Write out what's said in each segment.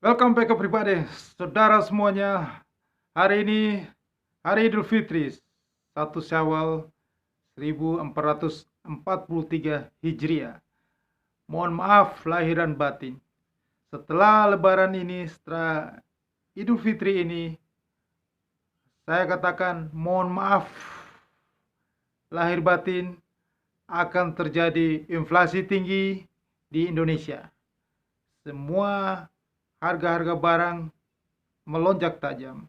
Welcome back everybody, saudara semuanya. Hari ini hari Idul Fitri 1 Syawal 1443 Hijriah. Mohon maaf lahir dan batin. Setelah Lebaran ini, setelah Idul Fitri ini, saya katakan mohon maaf lahir batin, akan terjadi inflasi tinggi di Indonesia. Semua harga-harga barang melonjak tajam.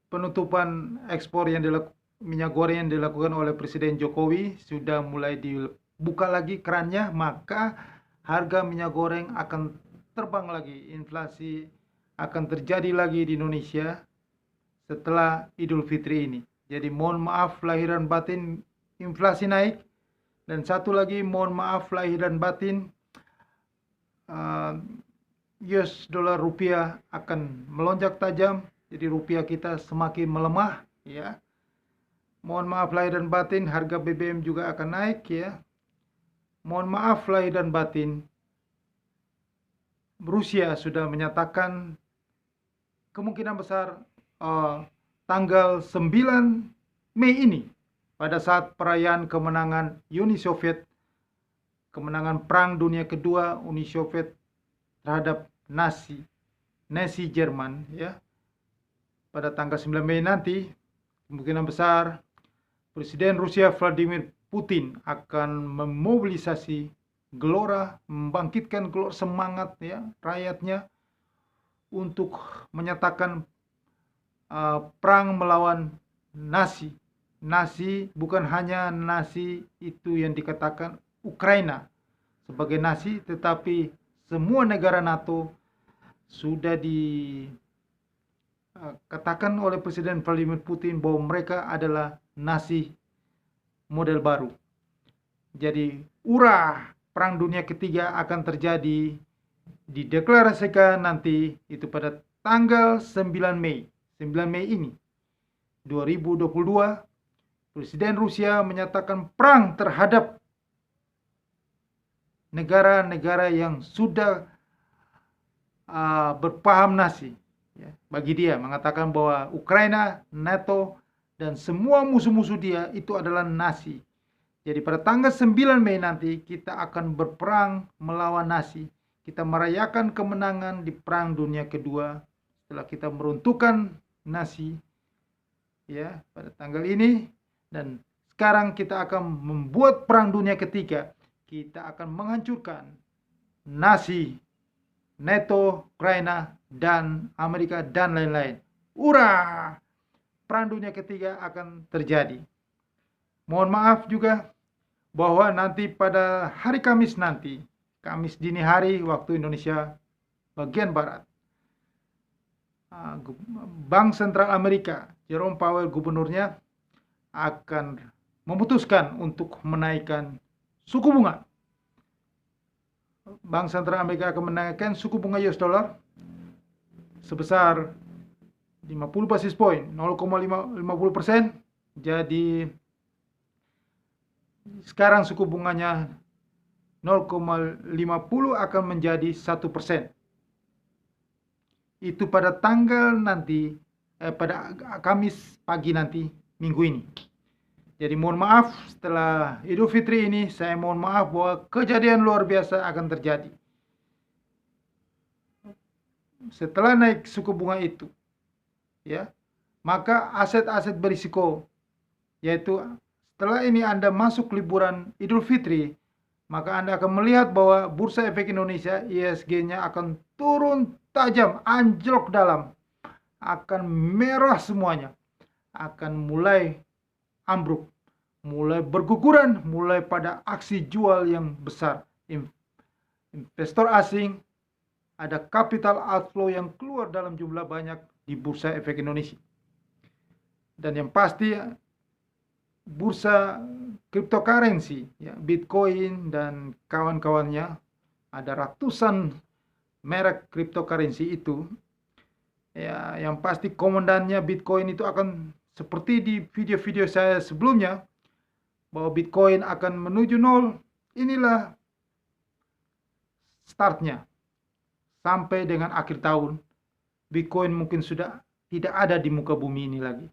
Penutupan ekspor minyak goreng yang dilakukan oleh Presiden Jokowi sudah mulai dibuka lagi kerannya, maka harga minyak goreng akan terbang lagi. Inflasi akan terjadi lagi di Indonesia setelah Idul Fitri ini. Jadi mohon maaf lahir dan batin, inflasi naik. Dan satu lagi mohon maaf lahir dan batin, US dollar rupiah akan melonjak tajam, jadi rupiah kita semakin melemah, ya. Mohon maaf lahir dan batin, harga BBM juga akan naik, ya. Mohon maaf lahir dan batin, Rusia sudah menyatakan kemungkinan besar tanggal 9 Mei ini, pada saat perayaan kemenangan Uni Soviet, kemenangan Perang Dunia Kedua Uni Soviet terhadap Nazi Jerman, ya. Pada tanggal 9 Mei nanti, kemungkinan besar Presiden Rusia Vladimir Putin akan memobilisasi gelora, membangkitkan gelora semangat, ya, rakyatnya untuk menyatakan perang melawan Nazi. Nazi bukan hanya Nazi itu yang dikatakan Ukraina sebagai Nazi, tetapi semua negara NATO sudah dikatakan oleh Presiden Vladimir Putin bahwa mereka adalah Nazi model baru. Jadi Perang Dunia Ketiga akan terjadi, dideklarasikan nanti itu pada tanggal 9 Mei. 9 Mei ini 2022, Presiden Rusia menyatakan perang terhadap negara-negara yang sudah berpaham Nazi. Ya, bagi dia mengatakan bahwa Ukraina, NATO, dan semua musuh-musuh dia itu adalah Nazi. Jadi pada tanggal 9 Mei nanti kita akan berperang melawan Nazi. Kita merayakan kemenangan di Perang Dunia Kedua setelah kita meruntuhkan Nazi, ya, pada tanggal ini. Dan sekarang kita akan membuat Perang Dunia Ketiga. Kita akan menghancurkan Nazi, NATO, Ukraina, dan Amerika, dan lain-lain. Perang Dunia Ketiga akan terjadi. Mohon maaf juga bahwa nanti pada hari Kamis nanti, Kamis dini hari waktu Indonesia bagian Barat, Bank Sentral Amerika, Jerome Powell gubernurnya, akan memutuskan untuk menaikkan suku bunga. Bank Sentral Amerika akan menaikkan suku bunga US dollar sebesar 50 basis point, 0,50%. Jadi sekarang suku bunganya 0,50 akan menjadi 1%. Itu pada tanggal nanti, pada Kamis pagi nanti, minggu ini. Jadi mohon maaf, setelah Idul Fitri ini, saya mohon maaf bahwa kejadian luar biasa akan terjadi. Setelah naik suku bunga itu, ya, maka aset-aset berisiko, yaitu setelah ini Anda masuk liburan Idul Fitri, maka Anda akan melihat bahwa Bursa Efek Indonesia ISG-nya akan turun tajam, anjlok dalam, akan merah semuanya, akan mulai ambruk, mulai berguguran, mulai pada aksi jual yang besar. Investor asing, ada capital outflow yang keluar dalam jumlah banyak di Bursa Efek Indonesia. Dan yang pasti bursa cryptocurrency, ya, Bitcoin dan kawan-kawannya, ada ratusan merek cryptocurrency itu. Ya, yang pasti komandannya Bitcoin itu akan seperti di video-video saya sebelumnya, bahwa Bitcoin akan menuju nol. Inilah startnya. sampai dengan akhir tahun, Bitcoin mungkin sudah tidak ada di muka bumi ini lagi.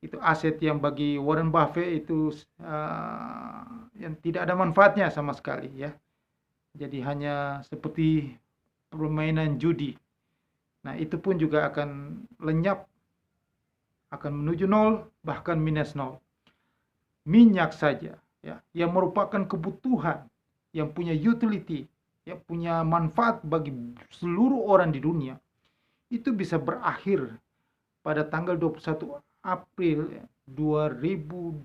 Itu aset yang bagi Warren Buffett itu yang tidak ada manfaatnya sama sekali ya. Jadi hanya seperti permainan judi. Nah, itu pun juga akan lenyap, akan menuju nol, bahkan minus nol. Minyak saja ya, yang merupakan kebutuhan, yang punya utility, yang punya manfaat bagi seluruh orang di dunia, itu bisa berakhir pada tanggal 21 April 2021.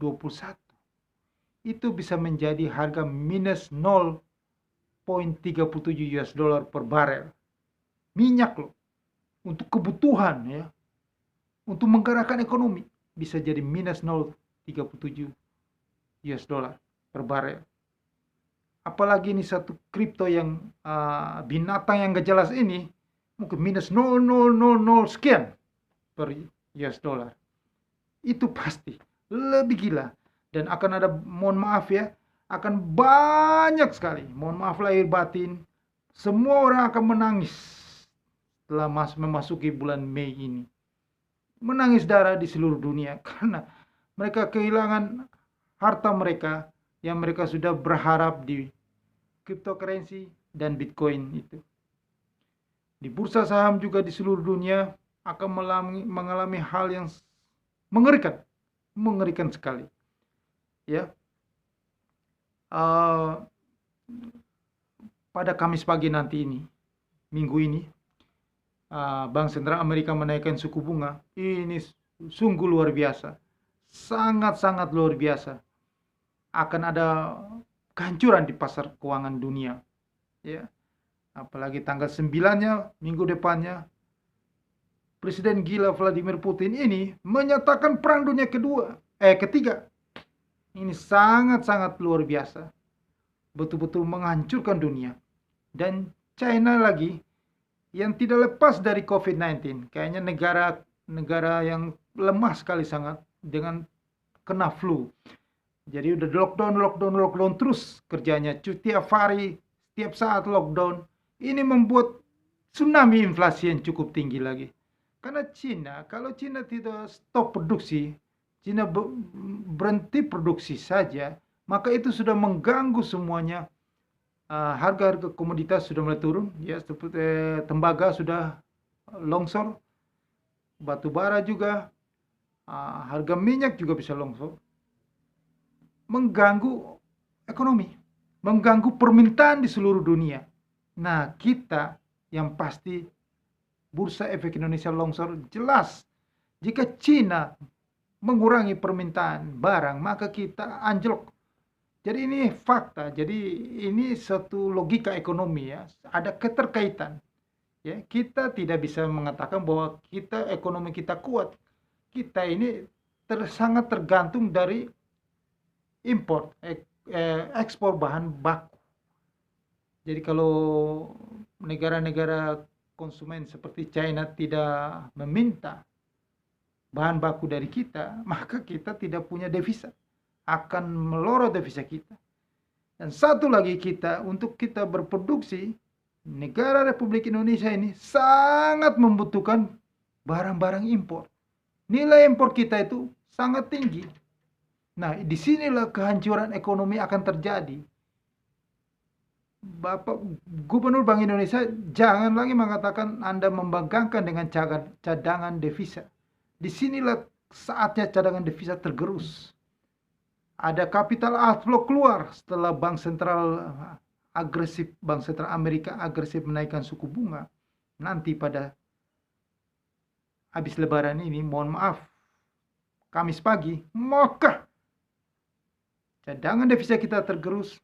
Itu bisa menjadi harga minus 0,37 US dollar per barel. Minyak loh, untuk kebutuhan ya, untuk menggerakkan ekonomi, bisa jadi minus 0,37 US dollar per barel. Apalagi ini satu kripto yang binatang yang gak jelas ini, mungkin minus 0,000 sekian per US dollar. Itu pasti lebih gila. Dan akan ada, mohon maaf ya, akan banyak sekali, mohon maaf lahir batin, semua orang akan menangis setelah memasuki bulan Mei ini. Menangis darah di seluruh dunia karena mereka kehilangan harta mereka yang mereka sudah berharap di cryptocurrency dan Bitcoin itu. Di bursa saham juga di seluruh dunia akan mengalami hal yang mengerikan sekali. Ya, pada Kamis pagi nanti ini, minggu ini, Bank Sentral Amerika menaikkan suku bunga. Ini sungguh luar biasa, sangat-sangat luar biasa. Akan ada kehancuran di pasar keuangan dunia. Ya, apalagi tanggal 9-nya, minggu depannya, Presiden gila Vladimir Putin ini menyatakan perang dunia ketiga. Ini sangat-sangat luar biasa. Betul-betul menghancurkan dunia. Dan China lagi yang tidak lepas dari COVID-19. Kayaknya negara yang lemah sekali sangat dengan kena flu. Jadi udah lockdown terus kerjanya. Setiap hari, setiap saat lockdown. Ini membuat tsunami inflasi yang cukup tinggi lagi. Karena kalau China tidak stop produksi, China berhenti produksi saja, maka itu sudah mengganggu semuanya. Harga-harga komoditas sudah mulai turun, ya, seperti tembaga sudah longsor, batu bara juga, harga minyak juga bisa longsor. Mengganggu ekonomi, mengganggu permintaan di seluruh dunia. Nah, kita yang pasti Bursa Efek Indonesia longsor, jelas jika China mengurangi permintaan barang, maka kita anjlok. Jadi ini fakta, jadi ini satu logika ekonomi ya, ada keterkaitan. Ya, kita tidak bisa mengatakan bahwa ekonomi kita kuat. Kita ini sangat tergantung dari impor, ekspor bahan baku. Jadi kalau negara-negara konsumen seperti China tidak meminta bahan baku dari kita, maka kita tidak punya devisa. Akan melorot devisa kita. Dan satu lagi, untuk kita berproduksi, negara Republik Indonesia ini sangat membutuhkan barang-barang impor. Nilai impor kita itu sangat tinggi. Nah, disinilah kehancuran ekonomi akan terjadi. Bapak Gubernur Bank Indonesia jangan lagi mengatakan Anda membanggakan dengan cadangan devisa. Disinilah saatnya cadangan devisa tergerus. Ada capital outflow keluar setelah Bank Sentral Amerika agresif menaikkan suku bunga. Nanti pada habis Lebaran ini, mohon maaf, Kamis pagi, maka cadangan devisa kita tergerus.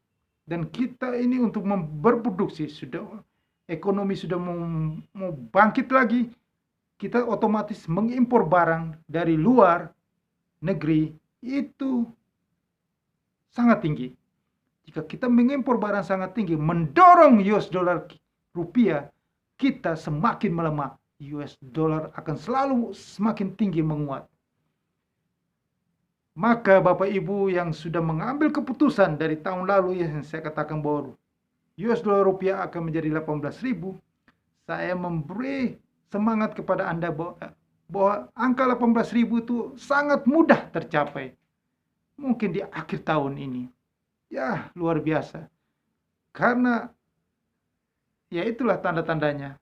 Dan kita ini untuk berproduksi, ekonomi sudah mau bangkit lagi, kita otomatis mengimpor barang dari luar negeri itu sangat tinggi. Jika kita mengimpor barang sangat tinggi, mendorong US dollar rupiah, kita semakin melemah. US dollar akan selalu semakin tinggi menguat. Maka Bapak Ibu yang sudah mengambil keputusan dari tahun lalu, yang saya katakan bahwa US dollar rupiah akan menjadi 18.000, saya memberi semangat kepada Anda bahwa angka 18.000 itu sangat mudah tercapai. Mungkin di akhir tahun ini. Ya, luar biasa. Karena ya itulah tanda-tandanya.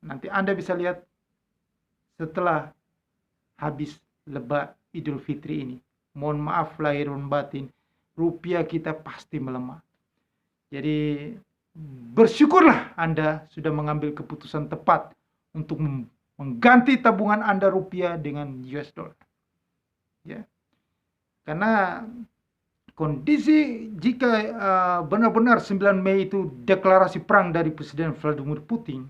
Nanti Anda bisa lihat setelah habis Leba Idul Fitri ini. Mohon maaf lahir dan batin, rupiah kita pasti melemah. Jadi bersyukurlah Anda sudah mengambil keputusan tepat untuk mengganti tabungan Anda rupiah dengan US dollar. Ya. Karena kondisi jika benar-benar 9 Mei itu deklarasi perang dari Presiden Vladimir Putin,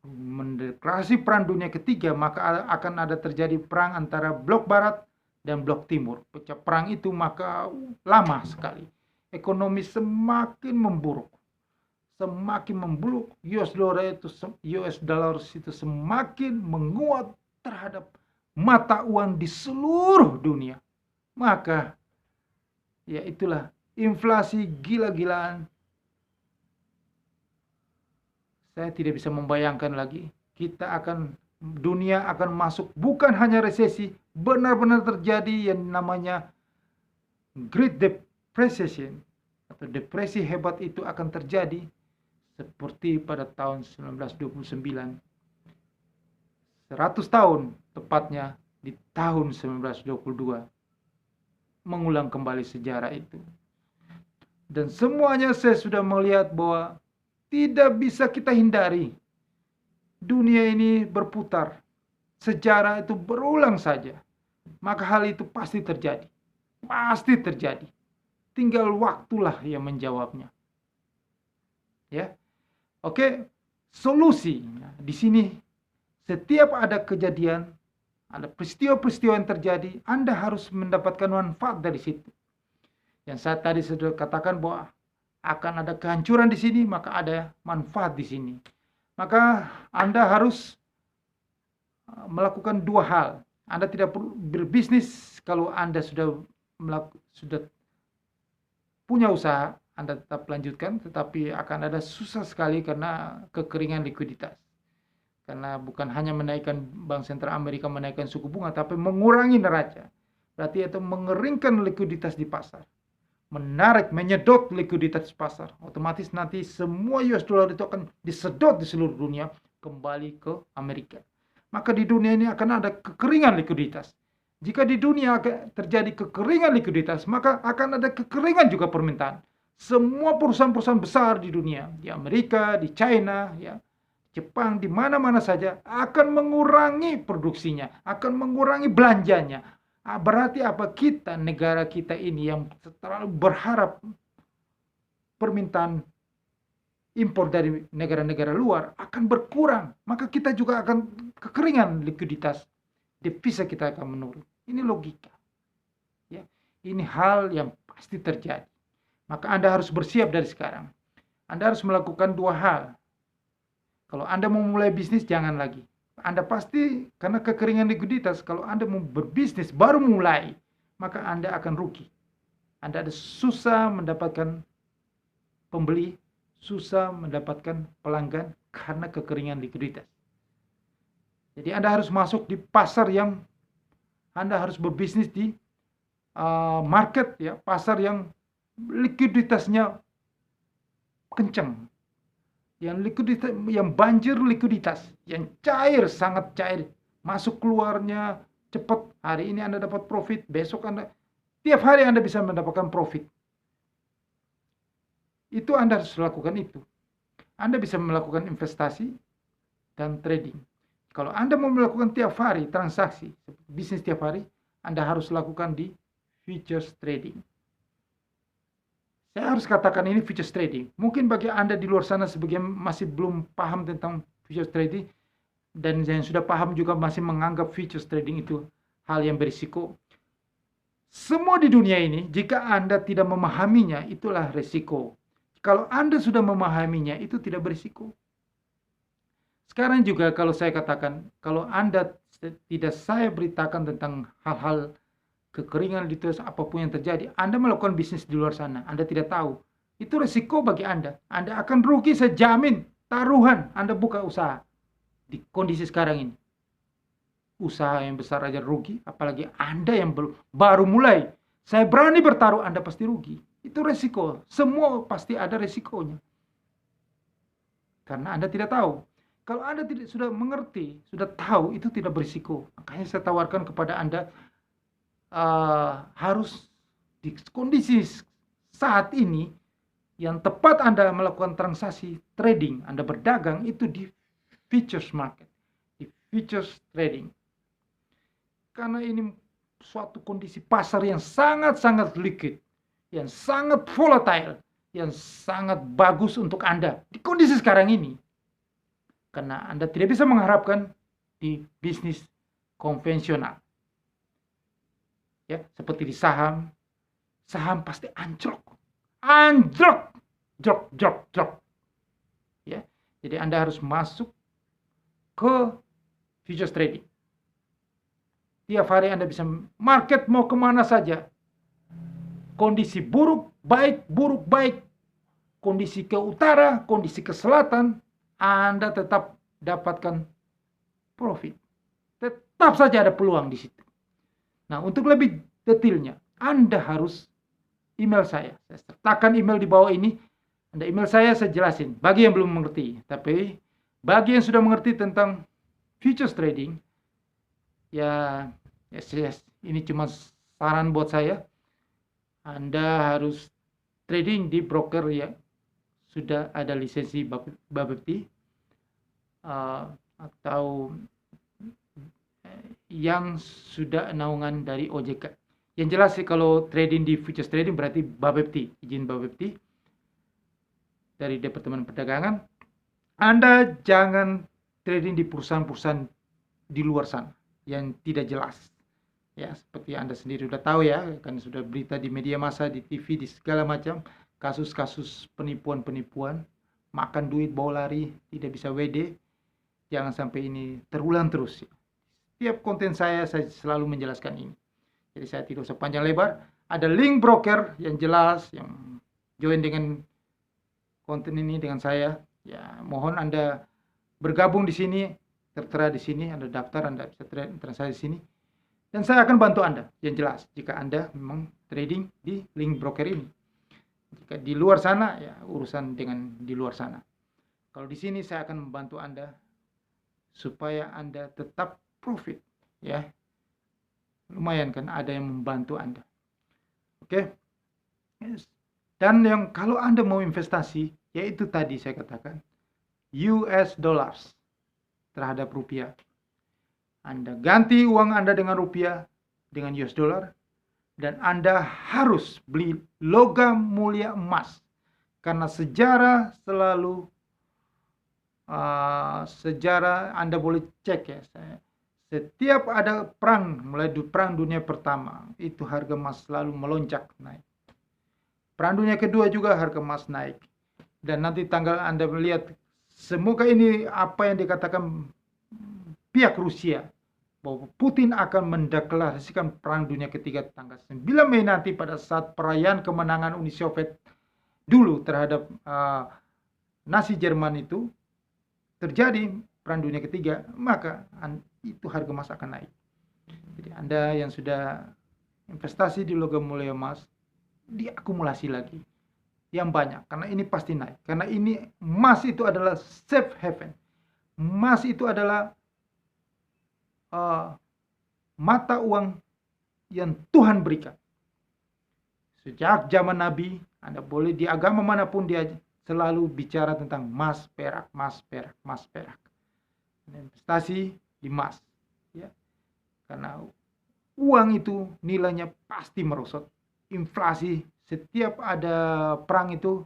mendeklarasi perang dunia ketiga, maka akan ada terjadi perang antara blok barat dan blok timur. Pecah perang itu maka lama sekali. Ekonomi semakin memburuk. Semakin memburuk, US dollar itu semakin menguat terhadap mata uang di seluruh dunia. Maka ya itulah inflasi gila-gilaan. Saya tidak bisa membayangkan lagi dunia akan masuk bukan hanya resesi, benar-benar terjadi yang namanya Great Depression atau depresi hebat itu akan terjadi seperti pada tahun 1929. 100 tahun tepatnya di tahun 1922. Mengulang kembali sejarah itu. Dan semuanya saya sudah melihat bahwa tidak bisa kita hindari. Dunia ini berputar. Sejarah itu berulang saja. Maka hal itu pasti terjadi. Pasti terjadi. Tinggal waktulah yang menjawabnya. Ya. Oke, solusi. Di sini setiap ada kejadian, ada peristiwa-peristiwa yang terjadi, Anda harus mendapatkan manfaat dari situ. Yang saya tadi sudah katakan bahwa akan ada kehancuran di sini, maka ada manfaat di sini. Maka Anda harus melakukan dua hal. Anda tidak perlu berbisnis kalau Anda sudah punya usaha, Anda tetap lanjutkan, tetapi akan ada susah sekali karena kekeringan likuiditas. Karena bukan hanya menaikkan Bank Sentral Amerika menaikkan suku bunga, tapi mengurangi neraca. Berarti itu mengeringkan likuiditas di pasar. Menyedot likuiditas di pasar. Otomatis nanti semua US dollar itu akan disedot di seluruh dunia kembali ke Amerika. Maka di dunia ini akan ada kekeringan likuiditas. Jika di dunia terjadi kekeringan likuiditas, maka akan ada kekeringan juga permintaan. Semua perusahaan-perusahaan besar di dunia, di Amerika, di China, ya, Jepang, di mana-mana saja akan mengurangi produksinya, akan mengurangi belanjanya. Berarti apa? Negara kita ini yang terlalu berharap permintaan impor dari negara-negara luar akan berkurang. Maka kita juga akan kekeringan likuiditas. Devisa kita akan menurun. Ini logika. Ya, ini hal yang pasti terjadi. Maka Anda harus bersiap dari sekarang. Anda harus melakukan dua hal. Kalau Anda mau mulai bisnis, jangan lagi. Anda pasti, karena kekeringan likuiditas, kalau Anda mau berbisnis, baru mulai, maka Anda akan rugi. Anda ada susah mendapatkan pembeli, susah mendapatkan pelanggan, karena kekeringan likuiditas. Jadi Anda harus masuk di pasar yang, Anda harus berbisnis di market, ya, pasar yang likuiditasnya kencang, yang banjir likuiditas, yang cair, sangat cair, masuk keluarnya cepat. Hari ini Anda dapat profit, besok tiap hari Anda bisa mendapatkan profit. Itu Anda harus lakukan itu. Anda bisa melakukan investasi dan trading. Kalau Anda mau melakukan tiap hari transaksi, bisnis tiap hari, Anda harus lakukan di futures trading. Saya harus katakan ini futures trading. Mungkin bagi Anda di luar sana sebagian masih belum paham tentang futures trading, dan yang sudah paham juga masih menganggap futures trading itu hal yang berisiko. Semua di dunia ini, jika Anda tidak memahaminya, itulah risiko. Kalau Anda sudah memahaminya, itu tidak berisiko. Sekarang juga kalau saya katakan, kalau Anda tidak saya beritakan tentang hal-hal kekeringan likuiditas apapun yang terjadi, Anda melakukan bisnis di luar sana, Anda tidak tahu, itu resiko bagi Anda. Anda akan rugi, saya jamin, taruhan Anda buka usaha di kondisi sekarang ini. Usaha yang besar aja rugi, apalagi Anda yang baru mulai. Saya berani bertaruh Anda pasti rugi. Itu resiko. Semua pasti ada resikonya. Karena Anda tidak tahu. Kalau Anda sudah mengerti, sudah tahu, itu tidak berisiko. Makanya saya tawarkan kepada Anda harus di kondisi saat ini yang tepat Anda melakukan transaksi trading, Anda berdagang itu di futures market, di futures trading. Karena ini suatu kondisi pasar yang sangat-sangat liquid, yang sangat volatile, yang sangat bagus untuk Anda di kondisi sekarang ini. Karena Anda tidak bisa mengharapkan di bisnis konvensional. Ya, seperti di saham pasti anjlok. Jok. Ya, jadi Anda harus masuk ke futures trading. Tiap hari Anda bisa market mau kemana saja. Kondisi buruk, baik. Kondisi ke utara, kondisi ke selatan, Anda tetap dapatkan profit. Tetap saja ada peluang di situ. Nah, untuk lebih detailnya, Anda harus email saya. Saya sertakan email di bawah ini. Anda email saya jelasin. Bagi yang belum mengerti. Tapi bagi yang sudah mengerti tentang futures trading, ya, yes, ini cuma saran buat saya. Anda harus trading di broker ya sudah ada lisensi Bapepti atau yang sudah naungan dari OJK. Yang jelas sih kalau trading di futures trading berarti Bapepti, izin Bapepti dari Departemen Perdagangan. Anda jangan trading di perusahaan-perusahaan di luar sana yang tidak jelas. Ya, seperti Anda sendiri sudah tahu ya, kan sudah berita di media massa, di TV, di segala macam kasus-kasus penipuan, makan duit, bawa lari, tidak bisa WD. Jangan sampai ini terulang terus. Setiap konten saya selalu menjelaskan ini. Jadi saya tidak usah panjang lebar. Ada link broker yang jelas, yang join dengan konten ini dengan saya. Ya, mohon Anda bergabung di sini, tertera di sini, Anda daftar, Anda bisa transaksi di sini. Dan saya akan bantu Anda, yang jelas, jika Anda memang trading di link broker ini. Jika di luar sana, ya urusan dengan di luar sana. Kalau di sini saya akan membantu Anda supaya Anda tetap profit, ya. Lumayan kan ada yang membantu Anda. Oke. Yes. Dan yang kalau Anda mau investasi, yaitu tadi saya katakan US dollars terhadap rupiah. Anda ganti uang Anda dengan rupiah, dengan US dollar, dan Anda harus beli logam mulia emas. Karena sejarah selalu, sejarah Anda boleh cek ya. Setiap ada perang, mulai perang dunia pertama, itu harga emas selalu melonjak naik. Perang dunia kedua juga harga emas naik. Dan nanti tanggal Anda melihat, semoga ini apa yang dikatakan pihak Rusia, bahwa Putin akan mendeklarasikan perang dunia ketiga tanggal 9 Mei nanti pada saat perayaan kemenangan Uni Soviet dulu terhadap Nazi Jerman itu terjadi perang dunia ketiga, maka itu harga emas akan naik. Jadi Anda yang sudah investasi di logam mulia emas, diakumulasi lagi yang banyak, karena ini pasti naik. Karena ini emas itu adalah safe haven. Emas itu adalah mata uang yang Tuhan berikan. Sejak zaman Nabi, Anda boleh di agama manapun dia selalu bicara tentang emas, perak, emas, perak, emas, perak. Investasi di emas, ya. Karena uang itu nilainya pasti merosot. Inflasi setiap ada perang itu,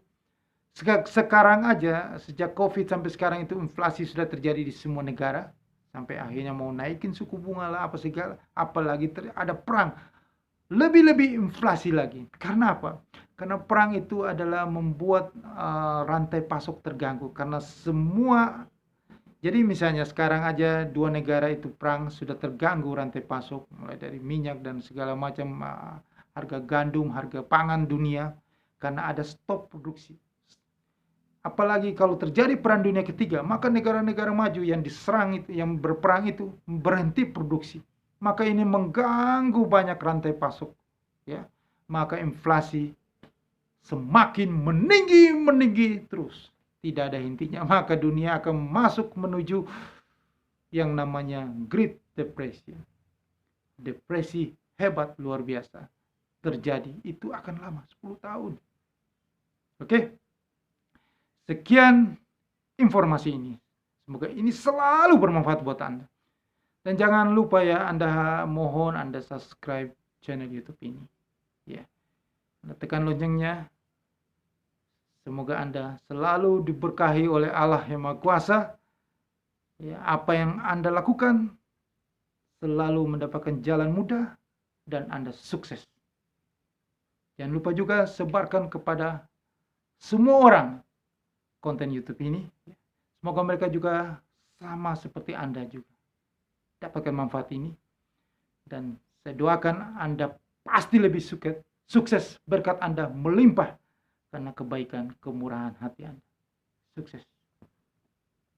sekarang aja sejak COVID sampai sekarang itu inflasi sudah terjadi di semua negara. Sampai akhirnya mau naikin suku bunga lah apa segala, apalagi ada perang, lebih inflasi lagi. Karena apa? Karena perang itu adalah membuat rantai pasok terganggu, karena semua. Jadi misalnya sekarang aja dua negara itu perang, sudah terganggu rantai pasok, mulai dari minyak dan segala macam, harga gandum, harga pangan dunia, karena ada stop produksi. Apalagi kalau terjadi perang dunia ketiga, maka negara-negara maju yang diserang itu, yang berperang itu berhenti produksi. Maka ini mengganggu banyak rantai pasok, ya. Maka inflasi semakin meninggi terus. Tidak ada hentinya, maka dunia akan masuk menuju yang namanya Great Depression. Depresi hebat luar biasa terjadi, itu akan lama 10 tahun. Oke. Sekian informasi ini. Semoga ini selalu bermanfaat buat Anda. Dan jangan lupa ya, mohon Anda subscribe channel YouTube ini. Ya. Anda tekan loncengnya. Semoga Anda selalu diberkahi oleh Allah yang Maha Kuasa. Ya, apa yang Anda lakukan selalu mendapatkan jalan mudah dan Anda sukses. Jangan lupa juga sebarkan kepada semua orang konten YouTube ini. Semoga mereka juga sama seperti Anda juga dapatkan manfaat ini. Dan saya doakan Anda pasti lebih sukses, berkat Anda melimpah karena kebaikan, kemurahan hati Anda. Sukses.